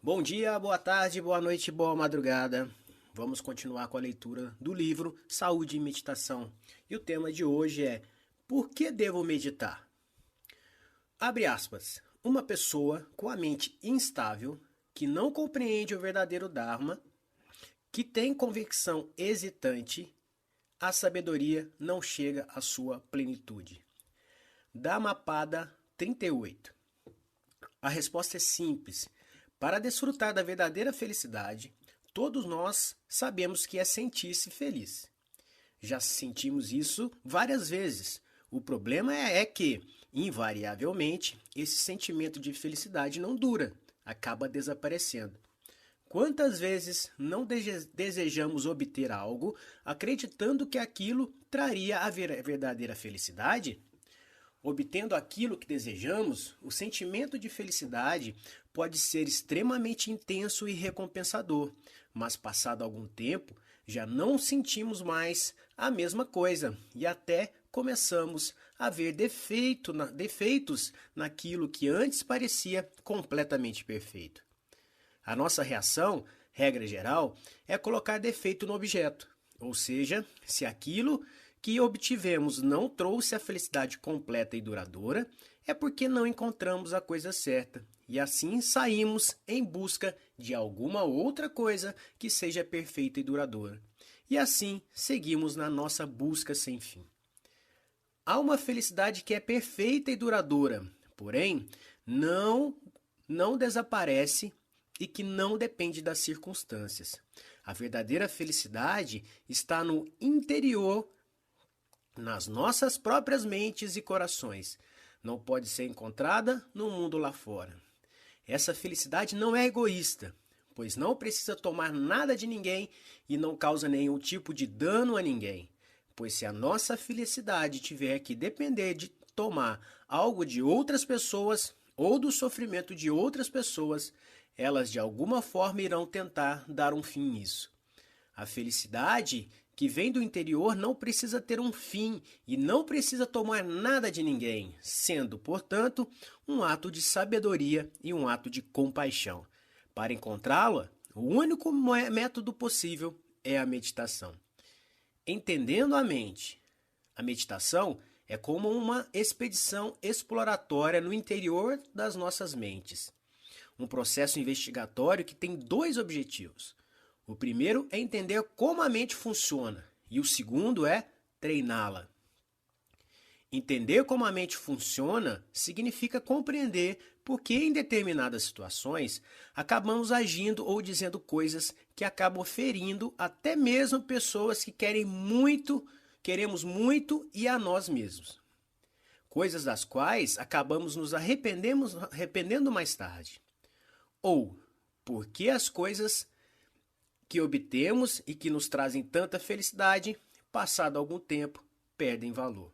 Bom dia, boa tarde, boa noite, boa madrugada. Vamos continuar com a leitura do livro Saúde e Meditação. E o tema de hoje é: por que devo meditar? Abre aspas. Uma pessoa com a mente instável, que não compreende o verdadeiro Dharma, que tem convicção hesitante, a sabedoria não chega à sua plenitude. Dhammapada 38. A resposta é simples. Para desfrutar da verdadeira felicidade, todos nós sabemos que é sentir-se feliz. Já sentimos isso várias vezes. O problema é que, invariavelmente, esse sentimento de felicidade não dura, acaba desaparecendo. Quantas vezes não desejamos obter algo acreditando que aquilo traria a verdadeira felicidade? Obtendo aquilo que desejamos, o sentimento de felicidade pode ser extremamente intenso e recompensador, mas passado algum tempo, já não sentimos mais a mesma coisa e até começamos a ver defeitos naquilo que antes parecia completamente perfeito. A nossa reação, regra geral, é colocar defeito no objeto, ou seja, se aquilo que obtivemos não trouxe a felicidade completa e duradoura, é porque não encontramos a coisa certa. E assim saímos em busca de alguma outra coisa que seja perfeita e duradoura. E assim seguimos na nossa busca sem fim. Há uma felicidade que é perfeita e duradoura, porém não desaparece e que não depende das circunstâncias. A verdadeira felicidade está no interior, nas nossas próprias mentes e corações. Não pode ser encontrada no mundo lá fora. Essa felicidade não é egoísta, pois não precisa tomar nada de ninguém e não causa nenhum tipo de dano a ninguém. Pois se a nossa felicidade tiver que depender de tomar algo de outras pessoas ou do sofrimento de outras pessoas, elas de alguma forma irão tentar dar um fim nisso. A felicidade que vem do interior não precisa ter um fim e não precisa tomar nada de ninguém, sendo, portanto, um ato de sabedoria e um ato de compaixão. Para encontrá-la, o único método possível é a meditação. Entendendo a mente, a meditação é como uma expedição exploratória no interior das nossas mentes. Um processo investigatório que tem dois objetivos. O primeiro é entender como a mente funciona e o segundo é treiná-la. Entender como a mente funciona significa compreender por que em determinadas situações acabamos agindo ou dizendo coisas que acabam ferindo até mesmo pessoas que queremos muito e a nós mesmos. Coisas das quais acabamos nos arrependendo mais tarde. Ou porque as coisas que obtemos e que nos trazem tanta felicidade, passado algum tempo, perdem valor.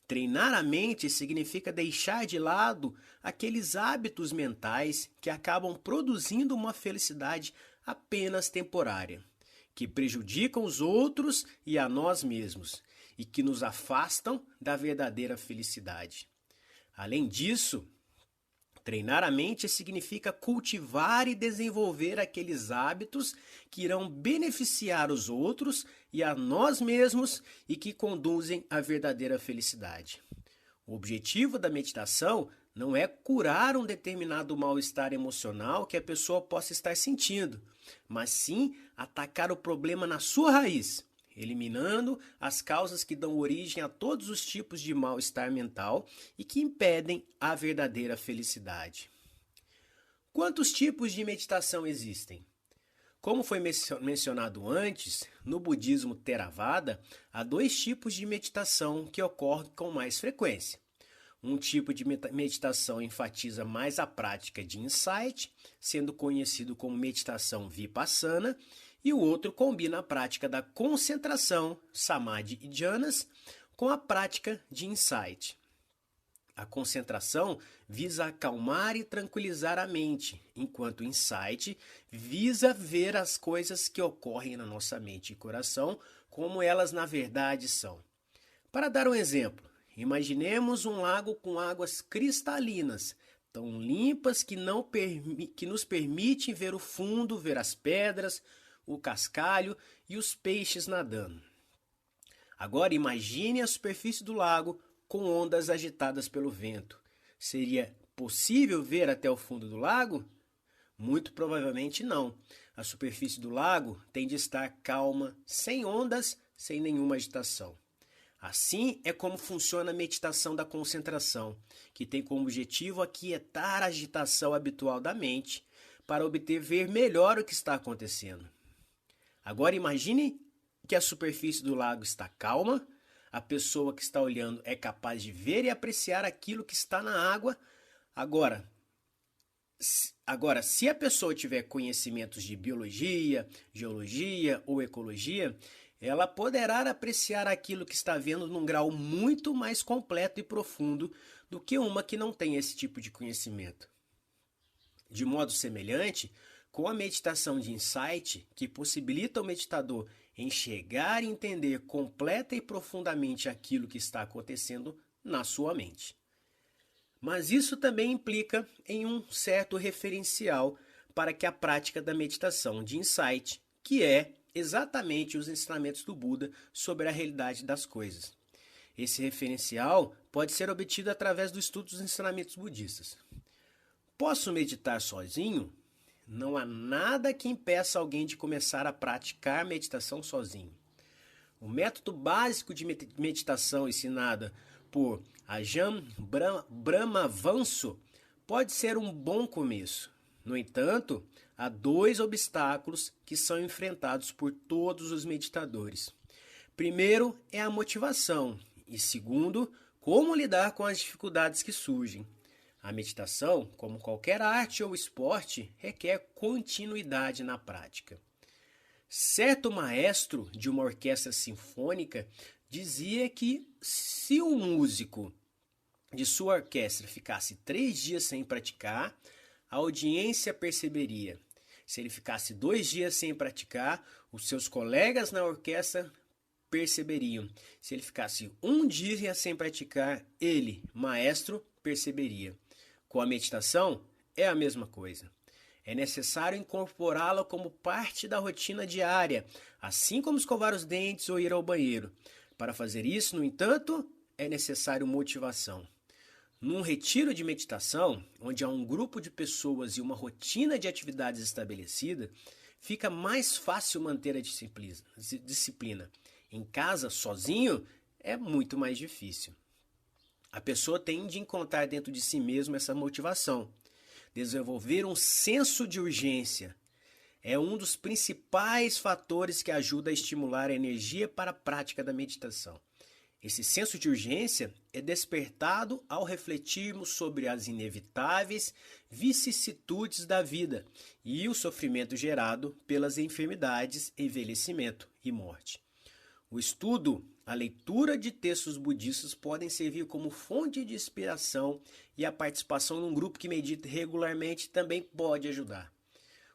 Treinar a mente significa deixar de lado aqueles hábitos mentais que acabam produzindo uma felicidade apenas temporária, que prejudicam os outros e a nós mesmos, e que nos afastam da verdadeira felicidade. Além disso, treinar a mente significa cultivar e desenvolver aqueles hábitos que irão beneficiar os outros e a nós mesmos e que conduzem à verdadeira felicidade. O objetivo da meditação não é curar um determinado mal-estar emocional que a pessoa possa estar sentindo, mas sim atacar o problema na sua raiz, eliminando as causas que dão origem a todos os tipos de mal-estar mental e que impedem a verdadeira felicidade. Quantos tipos de meditação existem? Como foi mencionado antes, no budismo Theravada, há dois tipos de meditação que ocorrem com mais frequência. Um tipo de meditação enfatiza mais a prática de insight, sendo conhecido como meditação vipassana, e o outro combina a prática da concentração, samadhi e jhanas, com a prática de insight. A concentração visa acalmar e tranquilizar a mente, enquanto o insight visa ver as coisas que ocorrem na nossa mente e coração como elas na verdade são. Para dar um exemplo, imaginemos um lago com águas cristalinas, tão limpas que que nos permitem ver o fundo, ver as pedras, o cascalho e os peixes nadando. Agora imagine a superfície do lago com ondas agitadas pelo vento. Seria possível ver até o fundo do lago? Muito provavelmente não. A superfície do lago tem de estar calma, sem ondas, sem nenhuma agitação. Assim é como funciona a meditação da concentração, que tem como objetivo aquietar a agitação habitual da mente para obter ver melhor o que está acontecendo. Agora imagine que a superfície do lago está calma, a pessoa que está olhando é capaz de ver e apreciar aquilo que está na água. Agora, se a pessoa tiver conhecimentos de biologia, geologia ou ecologia, ela poderá apreciar aquilo que está vendo num grau muito mais completo e profundo do que uma que não tem esse tipo de conhecimento. De modo semelhante, com a meditação de insight, que possibilita ao meditador enxergar e entender completa e profundamente aquilo que está acontecendo na sua mente. Mas isso também implica em um certo referencial para que a prática da meditação de insight, que é exatamente os ensinamentos do Buda sobre a realidade das coisas. Esse referencial pode ser obtido através do estudo dos ensinamentos budistas. Posso meditar sozinho? Não há nada que impeça alguém de começar a praticar meditação sozinho. O método básico de meditação ensinado por Ajahn Brahmavanso pode ser um bom começo. No entanto, há dois obstáculos que são enfrentados por todos os meditadores. Primeiro é a motivação e segundo, como lidar com as dificuldades que surgem. A meditação, como qualquer arte ou esporte, requer continuidade na prática. Certo maestro de uma orquestra sinfônica dizia que se um músico de sua orquestra ficasse 3 dias sem praticar, a audiência perceberia. Se ele ficasse 2 dias sem praticar, os seus colegas na orquestra perceberiam. Se ele ficasse 1 dia sem praticar, ele, maestro, perceberia. Com a meditação, é a mesma coisa. É necessário incorporá-la como parte da rotina diária, assim como escovar os dentes ou ir ao banheiro. Para fazer isso, no entanto, é necessário motivação. Num retiro de meditação, onde há um grupo de pessoas e uma rotina de atividades estabelecida, fica mais fácil manter a disciplina. Em casa, sozinho, é muito mais difícil. A pessoa tem de encontrar dentro de si mesmo essa motivação. Desenvolver um senso de urgência é um dos principais fatores que ajuda a estimular a energia para a prática da meditação. Esse senso de urgência é despertado ao refletirmos sobre as inevitáveis vicissitudes da vida e o sofrimento gerado pelas enfermidades, envelhecimento e morte. O estudo, a leitura de textos budistas podem servir como fonte de inspiração e a participação num grupo que medita regularmente também pode ajudar.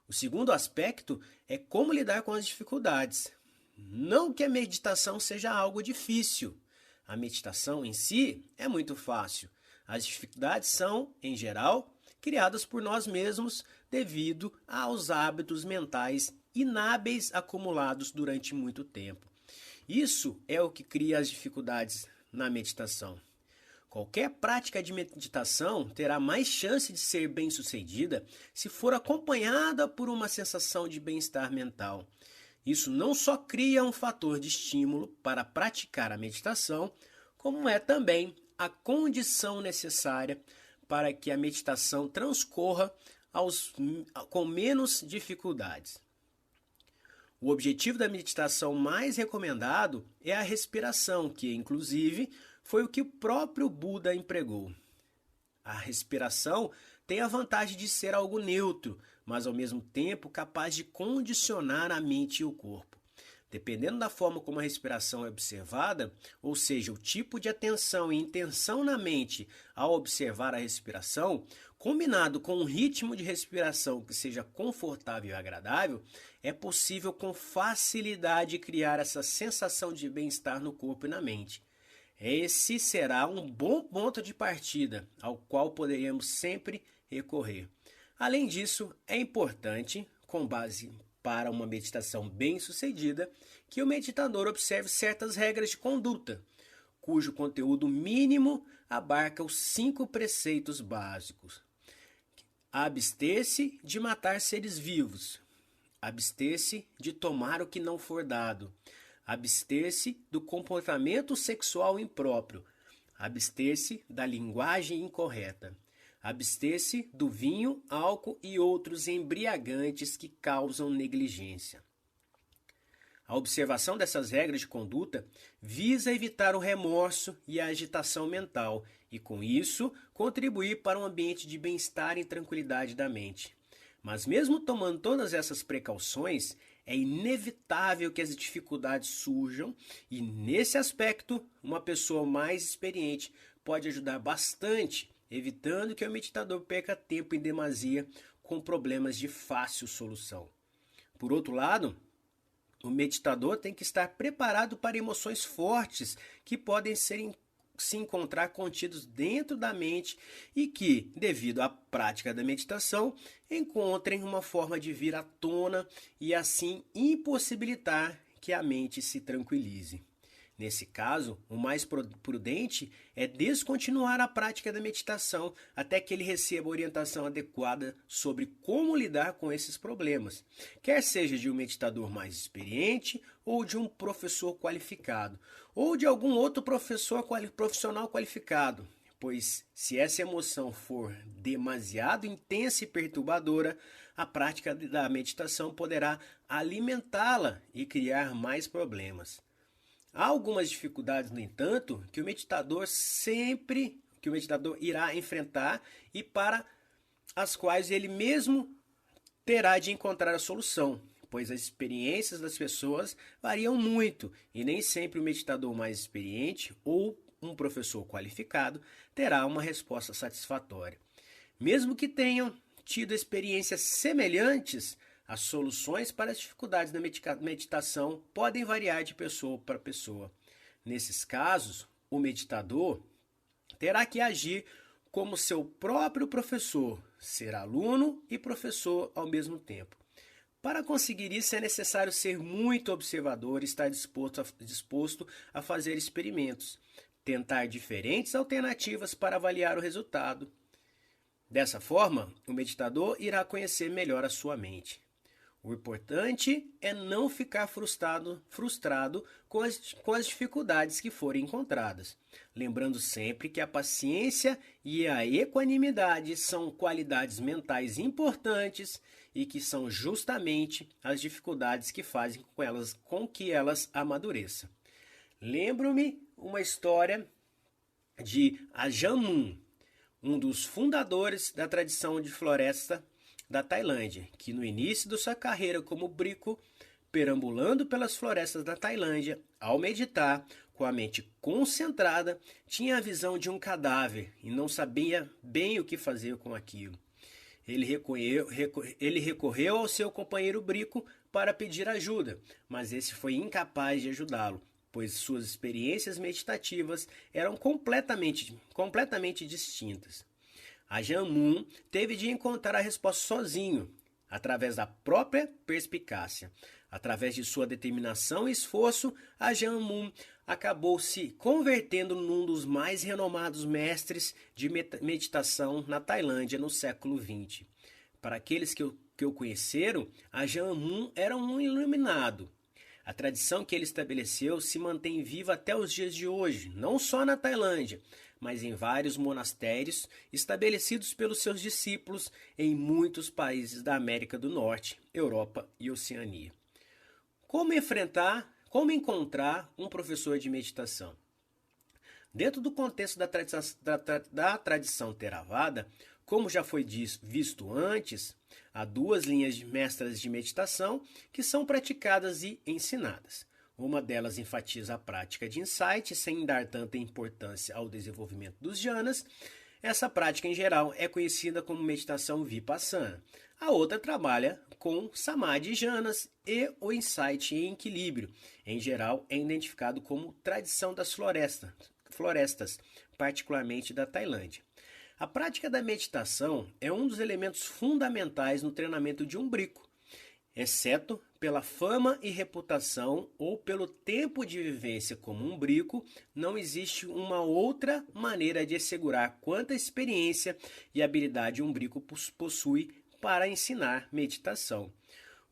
O segundo aspecto é como lidar com as dificuldades. Não que a meditação seja algo difícil. A meditação em si é muito fácil. As dificuldades são, em geral, criadas por nós mesmos devido aos hábitos mentais inábeis acumulados durante muito tempo. Isso é o que cria as dificuldades na meditação. Qualquer prática de meditação terá mais chance de ser bem-sucedida se for acompanhada por uma sensação de bem-estar mental. Isso não só cria um fator de estímulo para praticar a meditação, como é também a condição necessária para que a meditação transcorra com menos dificuldades. O objetivo da meditação mais recomendado é a respiração, que, inclusive, foi o que o próprio Buda empregou. A respiração tem a vantagem de ser algo neutro, mas ao mesmo tempo capaz de condicionar a mente e o corpo. Dependendo da forma como a respiração é observada, ou seja, o tipo de atenção e intenção na mente ao observar a respiração, combinado com um ritmo de respiração que seja confortável e agradável, é possível com facilidade criar essa sensação de bem-estar no corpo e na mente. Esse será um bom ponto de partida ao qual poderemos sempre recorrer. Além disso, é importante, com base para uma meditação bem-sucedida, que o meditador observe certas regras de conduta, cujo conteúdo mínimo abarca os 5 preceitos básicos. Abster-se de matar seres vivos. Abster-se de tomar o que não for dado. Abster-se do comportamento sexual impróprio. Abster-se da linguagem incorreta. Abster-se do vinho, álcool e outros embriagantes que causam negligência. A observação dessas regras de conduta visa evitar o remorso e a agitação mental e, com isso, contribuir para um ambiente de bem-estar e tranquilidade da mente. Mas mesmo tomando todas essas precauções, é inevitável que as dificuldades surjam e, nesse aspecto, uma pessoa mais experiente pode ajudar bastante, evitando que o meditador perca tempo em demasia com problemas de fácil solução. Por outro lado, o meditador tem que estar preparado para emoções fortes que podem se encontrar contidos dentro da mente e que, devido à prática da meditação, encontrem uma forma de vir à tona e assim impossibilitar que a mente se tranquilize. Nesse caso, o mais prudente é descontinuar a prática da meditação até que ele receba orientação adequada sobre como lidar com esses problemas, quer seja de um meditador mais experiente ou de um professor qualificado, ou de algum outro profissional qualificado, pois se essa emoção for demasiado intensa e perturbadora, a prática da meditação poderá alimentá-la e criar mais problemas. Há algumas dificuldades, no entanto, que o meditador irá enfrentar e para as quais ele mesmo terá de encontrar a solução, pois as experiências das pessoas variam muito e nem sempre o meditador mais experiente ou um professor qualificado terá uma resposta satisfatória. Mesmo que tenham tido experiências semelhantes, as soluções para as dificuldades da meditação podem variar de pessoa para pessoa. Nesses casos, o meditador terá que agir como seu próprio professor, ser aluno e professor ao mesmo tempo. Para conseguir isso, é necessário ser muito observador e estar disposto a fazer experimentos, tentar diferentes alternativas para avaliar o resultado. Dessa forma, o meditador irá conhecer melhor a sua mente. O importante é não ficar frustrado com as dificuldades que forem encontradas, lembrando sempre que a paciência e a equanimidade são qualidades mentais importantes e que são justamente as dificuldades que fazem com que elas amadureçam. Lembro-me uma história de Ajahn Mun, um dos fundadores da tradição de floresta da Tailândia, que no início de sua carreira como brico, perambulando pelas florestas da Tailândia, ao meditar, com a mente concentrada, tinha a visão de um cadáver e não sabia bem o que fazer com aquilo. Ele recorreu ao seu companheiro brico para pedir ajuda, mas esse foi incapaz de ajudá-lo, pois suas experiências meditativas eram completamente distintas. Ajahn Mun teve de encontrar a resposta sozinho, através da própria perspicácia. Através de sua determinação e esforço, Ajahn Mun acabou se convertendo num dos mais renomados mestres de meditação na Tailândia no século XX. Para aqueles que o conheceram, Ajahn Mun era um iluminado. A tradição que ele estabeleceu se mantém viva até os dias de hoje, não só na Tailândia, mas em vários monastérios estabelecidos pelos seus discípulos em muitos países da América do Norte, Europa e Oceania. Como encontrar um professor de meditação? Dentro do contexto da tradição Theravada, como já foi visto antes, há 2 linhas de mestras de meditação que são praticadas e ensinadas. Uma delas enfatiza a prática de insight, sem dar tanta importância ao desenvolvimento dos jhanas. Essa prática, em geral, é conhecida como meditação vipassana. A outra trabalha com samadhi jhanas e o insight em equilíbrio. Em geral, é identificado como tradição das florestas, particularmente da Tailândia. A prática da meditação é um dos elementos fundamentais no treinamento de um brico, exceto pela fama e reputação ou pelo tempo de vivência como um brico, não existe uma outra maneira de assegurar quanta experiência e habilidade um brico possui para ensinar meditação.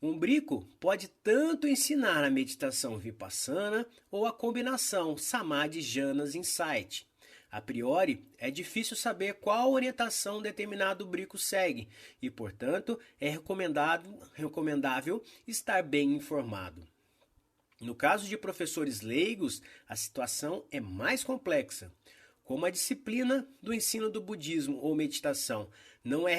Um brico pode tanto ensinar a meditação vipassana ou a combinação Samadhi Jhanas Insight. A priori, é difícil saber qual orientação determinado brico segue e, portanto, é recomendável estar bem informado. No caso de professores leigos, a situação é mais complexa. Como a disciplina do ensino do budismo ou meditação não é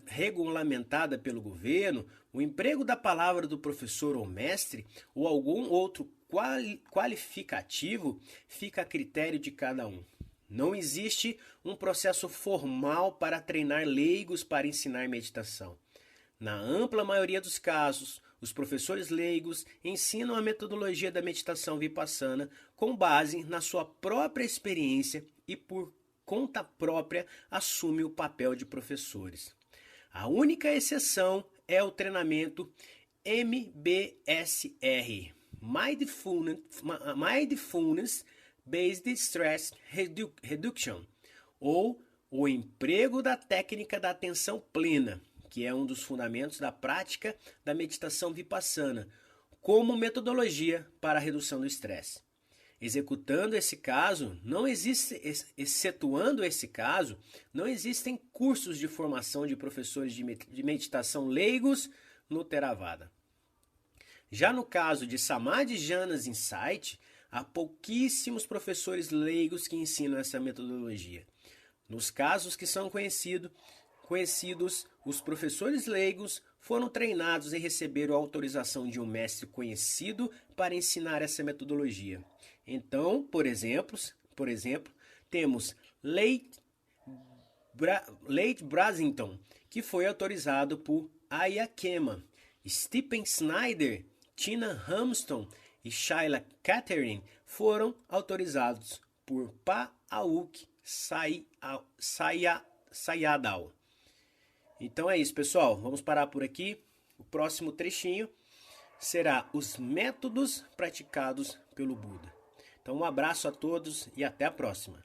regulamentada pelo governo, o emprego da palavra do professor ou mestre ou algum outro qualificativo fica a critério de cada um. Não existe um processo formal para treinar leigos para ensinar meditação. Na ampla maioria dos casos, os professores leigos ensinam a metodologia da meditação vipassana com base na sua própria experiência e por conta própria assumem o papel de professores. A única exceção é o treinamento MBSR, Mindfulness Based Stress Reduction, ou o emprego da técnica da atenção plena, que é um dos fundamentos da prática da meditação vipassana, como metodologia para a redução do estresse. Executando esse caso, excetuando esse caso, não existem cursos de formação de professores de meditação leigos no Theravada. Já no caso de Samadhi Jhanas Insight, há pouquíssimos professores leigos que ensinam essa metodologia. Nos casos que são conhecidos, os professores leigos foram treinados e receberam a autorização de um mestre conhecido para ensinar essa metodologia. Então, por exemplo, temos Late Brasington, que foi autorizado por Aya Kema, Stephen Snyder, Tina Hamston e Shaila Catherine foram autorizados por Pa-Auk Sayadaw. Então é isso, pessoal. Vamos parar por aqui. O próximo trechinho será os métodos praticados pelo Buda. Então um abraço a todos e até a próxima.